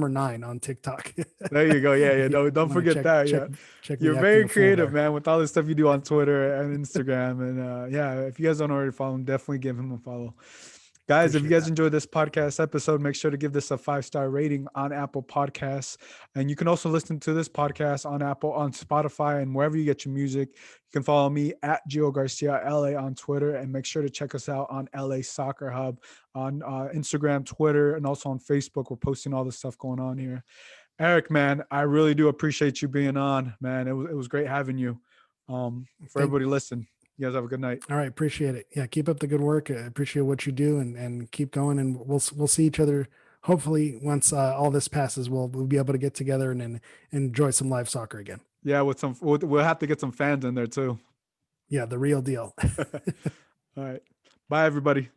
9 on TikTok. there you go. Yeah, yeah. If you Don't want to forget that. Yeah. check You're me acting very a fool creative, there. man, with all the stuff you do on Twitter and Instagram. And yeah, if you guys don't already follow him, definitely give him a follow. Guys, if you Appreciate guys that. enjoyed this podcast episode, make sure to give this a 5-star rating on Apple Podcasts. And you can also listen to this podcast on Apple, on Spotify, and wherever you get your music. You can follow me at Gio Garcia LA on Twitter, and make sure to check us out on LA Soccer Hub on Instagram, Twitter, and also on Facebook. We're posting all the stuff going on here. Eric, man, I really do appreciate you being on, man. It was great having you. For Thank everybody listen, you guys have a good night. All right, appreciate it. Yeah, keep up the good work. I appreciate what you do, and keep going. And we'll see each other. Hopefully, once all this passes, we'll be able to get together and enjoy some live soccer again. Yeah, we'll have to get some fans in there too. Yeah, the real deal. All right. Bye, everybody.